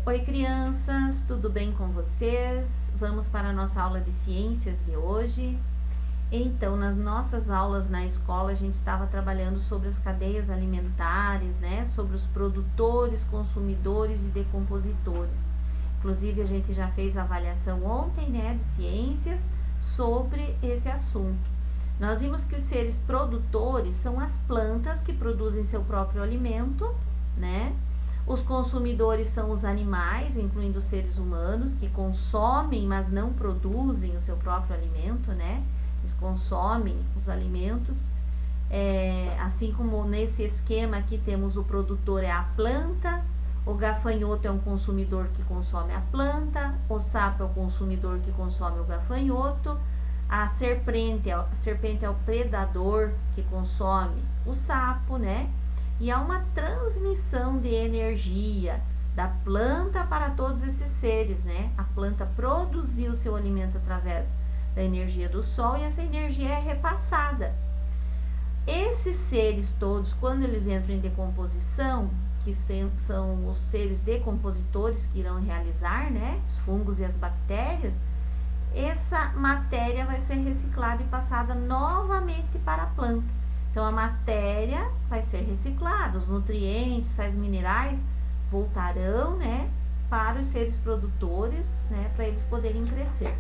Oi, crianças, tudo bem com vocês? Vamos para a nossa aula de ciências de hoje. Então, nas nossas aulas na escola, a gente estava trabalhando sobre as cadeias alimentares, né? Sobre os produtores, consumidores e decompositores. Inclusive, a gente já fez a avaliação ontem, né, de ciências sobre esse assunto. Nós vimos que os seres produtores são as plantas que produzem seu próprio alimento, né? Os consumidores são os animais, incluindo os seres humanos, que consomem, mas não produzem o seu próprio alimento, né? Eles consomem os alimentos. Assim como nesse esquema aqui temos o produtor é a planta, o gafanhoto é um consumidor que consome a planta, o sapo é o consumidor que consome o gafanhoto, a serpente é o predador que consome o sapo, né? E há uma transmissão de energia da planta para todos esses seres, né? A planta produziu o seu alimento através da energia do sol e essa energia é repassada. Esses seres todos, quando eles entram em decomposição, que são os seres decompositores que irão realizar, né? Os fungos e as bactérias, essa matéria vai ser reciclada e passada novamente para a planta. Então, a matéria vai ser reciclada, os nutrientes, sais minerais voltarão, né, para os seres produtores, né, para eles poderem crescer,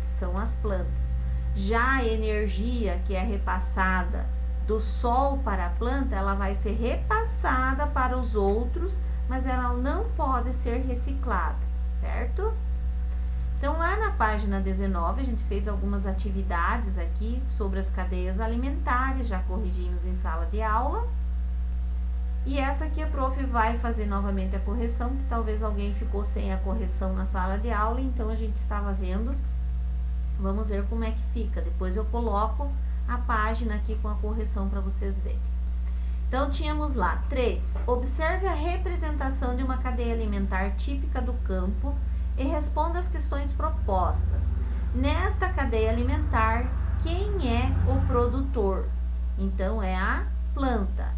que são as plantas. Já a energia que é repassada do sol para a planta, ela vai ser repassada para os outros, mas ela não pode ser reciclada, certo? Então, lá na página 19, a gente fez algumas atividades aqui sobre as cadeias alimentares, já corrigimos em sala de aula. E essa aqui a prof vai fazer novamente a correção, que talvez alguém ficou sem a correção na sala de aula, então a gente estava vendo. Vamos ver como é que fica. Depois eu coloco a página aqui com a correção para vocês verem. Então, tínhamos lá 3. Observe a representação de uma cadeia alimentar típica do campo e responda as questões propostas. Nesta cadeia alimentar, quem é o produtor? Então, é a planta.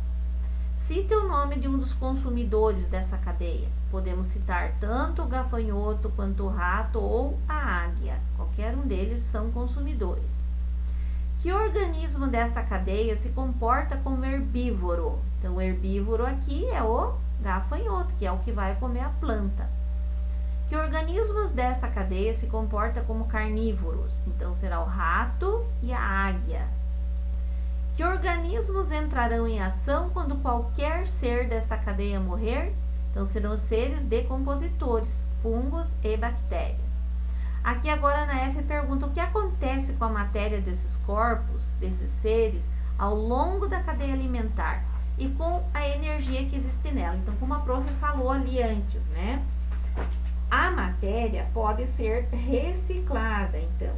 Cite o nome de um dos consumidores dessa cadeia. Podemos citar tanto o gafanhoto quanto o rato ou a águia. Qualquer um deles são consumidores. Que organismo dessa cadeia se comporta como herbívoro? Então, o herbívoro aqui é o gafanhoto, que é o que vai comer a planta. Que organismos desta cadeia se comportam como carnívoros? Então, será o rato e a águia. Que organismos entrarão em ação quando qualquer ser desta cadeia morrer? Então, serão os seres decompositores, fungos e bactérias. Aqui agora na F pergunta o que acontece com a matéria desses corpos, desses seres, ao longo da cadeia alimentar e com a energia que existe nela. Então, como a prof falou ali antes, né? A matéria pode ser reciclada, então.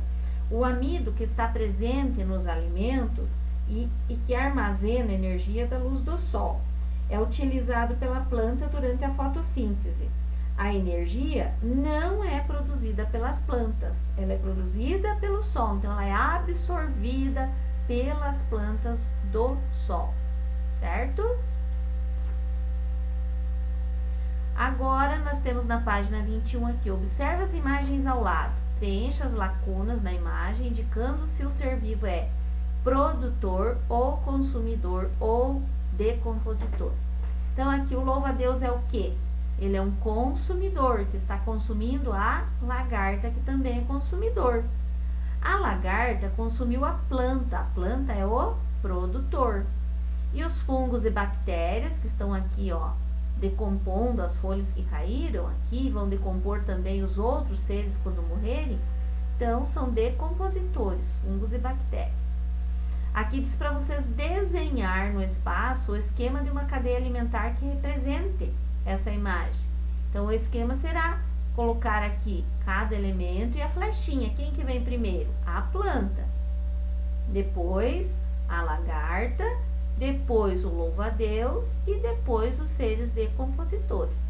O amido que está presente nos alimentos e que armazena energia da luz do sol é utilizado pela planta durante a fotossíntese. A energia não é produzida pelas plantas, ela é produzida pelo sol, então ela é absorvida pelas plantas do sol, certo? Agora, nós temos na página 21 aqui, observe as imagens ao lado, preencha as lacunas na imagem, indicando se o ser vivo é produtor ou consumidor ou decompositor. Então, aqui o louva-a-Deus é o quê? Ele é um consumidor, que está consumindo a lagarta, que também é consumidor. A lagarta consumiu a planta é o produtor. E os fungos e bactérias, que estão aqui, ó, decompondo as folhas que caíram aqui, vão decompor também os outros seres quando morrerem, então são decompositores, fungos e bactérias. Aqui diz para vocês desenhar no espaço o esquema de uma cadeia alimentar que represente essa imagem. Então, o esquema será colocar aqui cada elemento e a flechinha. Quem que vem primeiro? A planta. Depois, a lagarta. Depois, o louva-a-Deus. E depois, os seres decompositores.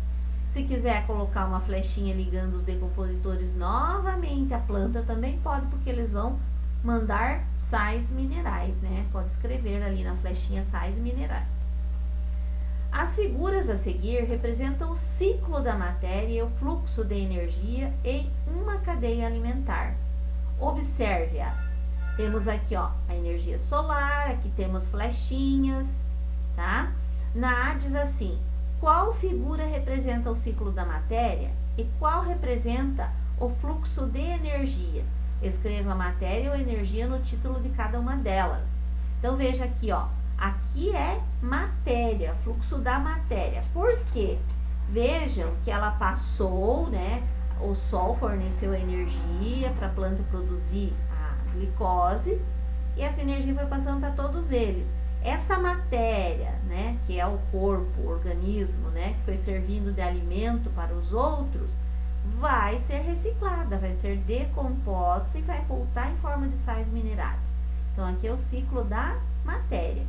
Se quiser colocar uma flechinha ligando os decompositores novamente, a planta também pode, porque eles vão mandar sais minerais, né? Pode escrever ali na flechinha sais minerais. As figuras a seguir representam o ciclo da matéria e o fluxo de energia em uma cadeia alimentar. Observe-as. Temos aqui, ó, a energia solar, aqui temos flechinhas, tá? Na A diz assim: qual figura representa o ciclo da matéria e qual representa o fluxo de energia? Escreva matéria ou energia no título de cada uma delas. Então, veja aqui, ó. Aqui é matéria, fluxo da matéria. Por quê? Vejam que ela passou, né? O sol forneceu energia para a planta produzir a glicose e essa energia foi passando para todos eles. Essa matéria, né, que é o corpo, o organismo, né, que foi servindo de alimento para os outros, vai ser reciclada, vai ser decomposta e vai voltar em forma de sais minerais. Então, aqui é o ciclo da matéria.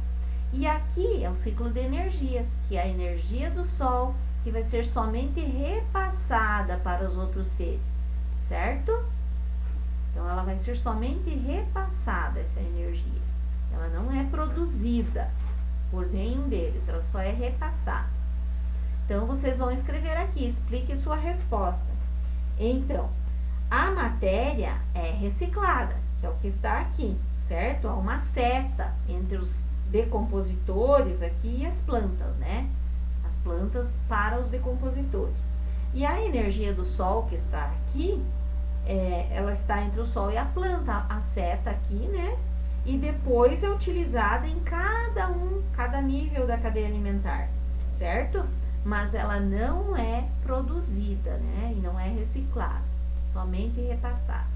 E aqui é o ciclo de energia, que é a energia do sol, que vai ser somente repassada para os outros seres, certo? Então, ela vai ser somente repassada, essa energia. Ela não é produzida por nenhum deles, ela só é repassada. Então, vocês vão escrever aqui, explique sua resposta. Então, a matéria é reciclada, que é o que está aqui, certo? Há uma seta entre os decompositores aqui e as plantas, né? As plantas para os decompositores. E a energia do sol que está aqui, ela está entre o sol e a planta, a seta aqui, né? E depois é utilizada em cada nível da cadeia alimentar, certo? Mas ela não é produzida, né? E não é reciclada, somente repassada.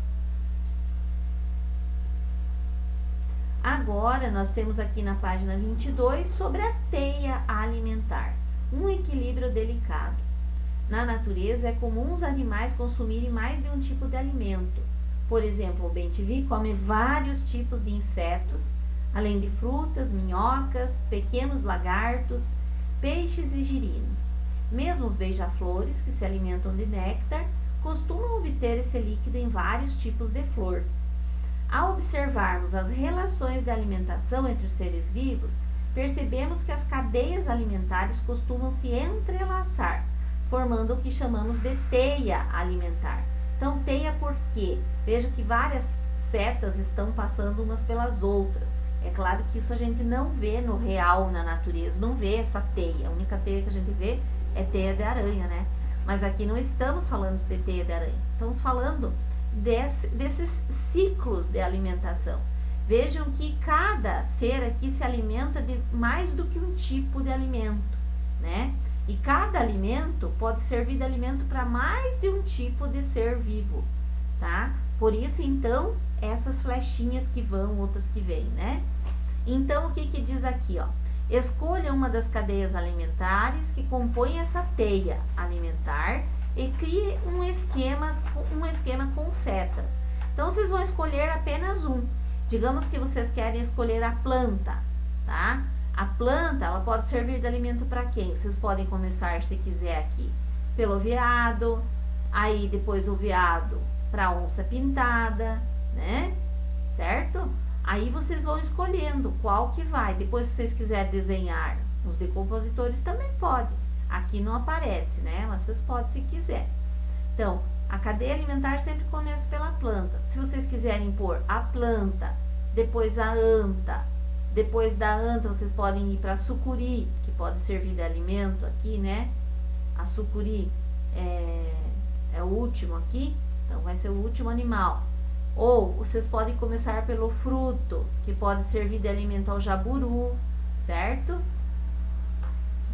Agora, nós temos aqui na página 22 sobre a teia alimentar, um equilíbrio delicado. Na natureza, é comum os animais consumirem mais de um tipo de alimento. Por exemplo, o bem-te-vi come vários tipos de insetos, além de frutas, minhocas, pequenos lagartos, peixes e girinos. Mesmo os beija-flores, que se alimentam de néctar, costumam obter esse líquido em vários tipos de flor. Ao observarmos as relações de alimentação entre os seres vivos, percebemos que as cadeias alimentares costumam se entrelaçar, formando o que chamamos de teia alimentar. Então, teia por quê? Veja que várias setas estão passando umas pelas outras. É claro que isso a gente não vê no real, na natureza, não vê essa teia. A única teia que a gente vê é teia de aranha, né? Mas aqui não estamos falando de teia de aranha, estamos falando desses ciclos de alimentação. Vejam que cada ser aqui se alimenta de mais do que um tipo de alimento, né? E cada alimento pode servir de alimento para mais de um tipo de ser vivo, tá? Por isso, então, essas flechinhas que vão, outras que vêm, né? Então, o que que diz aqui, ó? Escolha uma das cadeias alimentares que compõem essa teia alimentar e crie um esquema com setas. Então, vocês vão escolher apenas um. Digamos que vocês querem escolher a planta, tá? A planta, ela pode servir de alimento para quem? Vocês podem começar, se quiser, aqui, pelo veado, aí depois o veado para onça pintada, né? Certo? Aí vocês vão escolhendo qual que vai. Depois, se vocês quiserem desenhar os decompositores, também pode. Aqui não aparece, né? Mas vocês podem se quiser. Então, a cadeia alimentar sempre começa pela planta. Se vocês quiserem pôr a planta, depois a anta, depois da anta vocês podem ir para a sucuri, que pode servir de alimento aqui, né? A sucuri é o último aqui, então vai ser o último animal. Ou vocês podem começar pelo fruto, que pode servir de alimento ao jaburu, certo?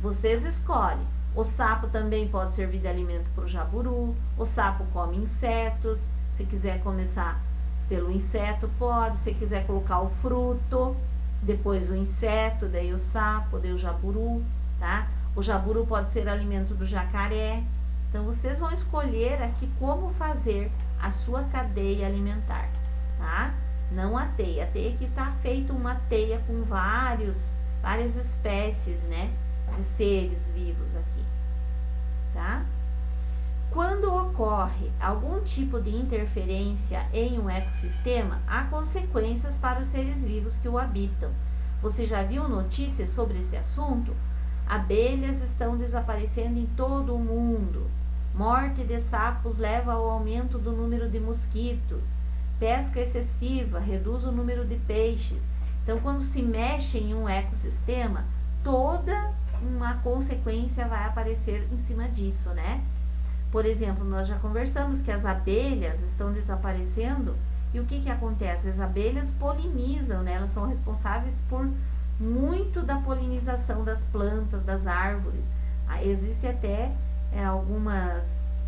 Vocês escolhem. O sapo também pode servir de alimento para o jaburu. O sapo come insetos. Se quiser começar pelo inseto, pode. Se quiser colocar o fruto, depois o inseto, daí o sapo, daí o jaburu, tá? O jaburu pode ser alimento do jacaré. Então, vocês vão escolher aqui como fazer a sua cadeia alimentar, tá? Não a teia. A teia que está feita uma teia com várias espécies, né? De seres vivos aqui, tá? Quando ocorre algum tipo de interferência em um ecossistema, há consequências para os seres vivos que o habitam. Você já viu notícias sobre esse assunto? Abelhas estão desaparecendo em todo o mundo. Morte de sapos leva ao aumento do número de mosquitos. Pesca excessiva reduz o número de peixes. Então, quando se mexe em um ecossistema, toda uma consequência vai aparecer em cima disso, né? Por exemplo, nós já conversamos que as abelhas estão desaparecendo e o que acontece? As abelhas polinizam, né? Elas são responsáveis por muito da polinização das plantas, das árvores. Existem até alguns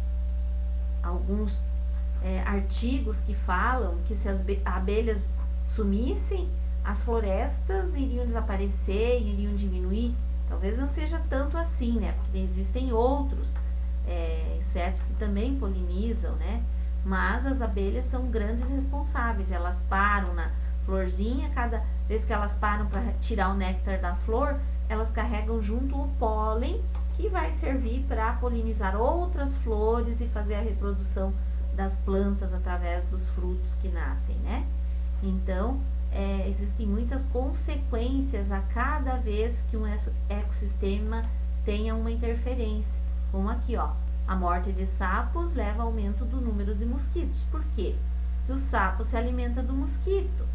artigos que falam que se as abelhas sumissem, as florestas iriam desaparecer, iriam diminuir. Talvez não seja tanto assim, né? Porque existem outros insetos que também polinizam, né? Mas as abelhas são grandes responsáveis. Elas param na florzinha, cada vez que elas param para tirar o néctar da flor, elas carregam junto o pólen que vai servir para polinizar outras flores e fazer a reprodução das plantas através dos frutos que nascem, né? Então, existem muitas consequências a cada vez que um ecossistema tenha uma interferência. Como aqui, ó, a morte de sapos leva ao aumento do número de mosquitos. Por quê? Porque o sapo se alimenta do mosquito.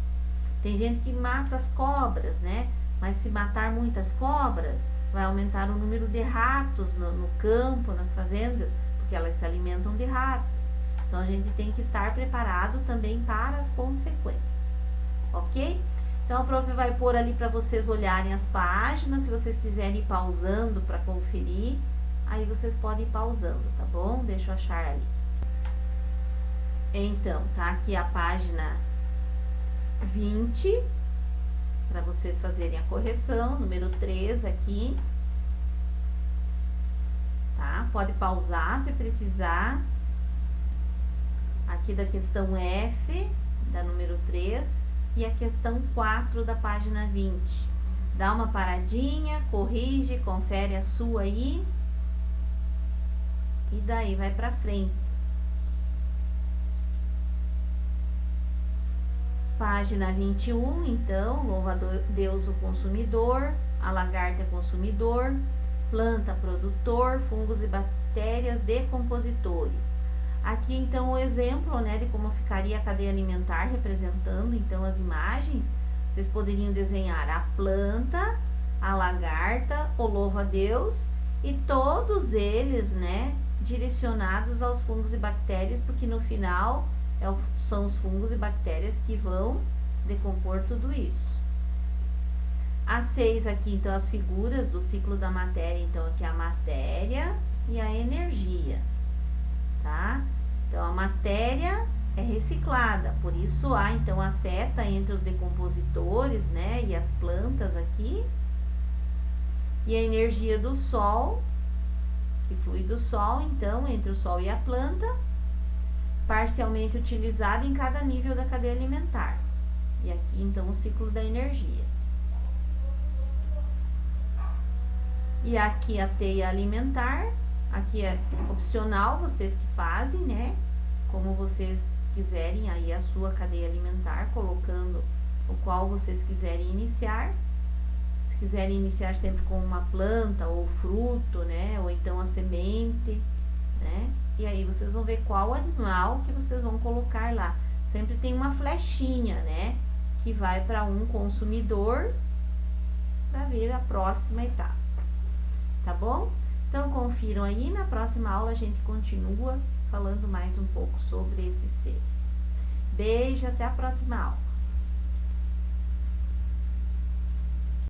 Tem gente que mata as cobras, né? Mas se matar muitas cobras, vai aumentar o número de ratos no campo, nas fazendas, porque elas se alimentam de ratos. Então, a gente tem que estar preparado também para as consequências, ok? Então, a prof vai pôr ali para vocês olharem as páginas, se vocês quiserem ir pausando para conferir, aí vocês podem ir pausando, tá bom? Deixa eu achar ali. Então, tá aqui a página 20, para vocês fazerem a correção, número 3 aqui, tá? Pode pausar se precisar. Aqui da questão F, da número 3, e a questão 4 da página 20. Dá uma paradinha, corrige, confere a sua aí, e daí vai pra frente. Página 21, então, louva Deus o consumidor, a lagarta consumidor, planta produtor, fungos e bactérias decompositores. Aqui, então, o exemplo, né, de como ficaria a cadeia alimentar, representando, então, as imagens. Vocês poderiam desenhar a planta, a lagarta, o louva-a-Deus, e todos eles, né, direcionados aos fungos e bactérias, porque no final são os fungos e bactérias que vão decompor tudo isso. A 6 aqui, então, as figuras do ciclo da matéria, então, aqui a matéria e a energia, tá? Então, a matéria é reciclada, por isso há, então, a seta entre os decompositores, né, e as plantas aqui, e a energia do sol, que flui do sol, então, entre o sol e a planta, parcialmente utilizada em cada nível da cadeia alimentar. E aqui, então, o ciclo da energia. E aqui a teia alimentar, aqui é opcional, vocês que fazem, né? Como vocês quiserem aí a sua cadeia alimentar, colocando o qual vocês quiserem iniciar. Se quiserem iniciar sempre com uma planta ou fruto, né? Ou então a semente, né? E aí vocês vão ver qual animal que vocês vão colocar lá. Sempre tem uma flechinha, né? Que vai para um consumidor para ver a próxima etapa. Tá bom? Então, confiram aí. Na próxima aula a gente continua falando mais um pouco sobre esses seres. Beijo, até a próxima aula.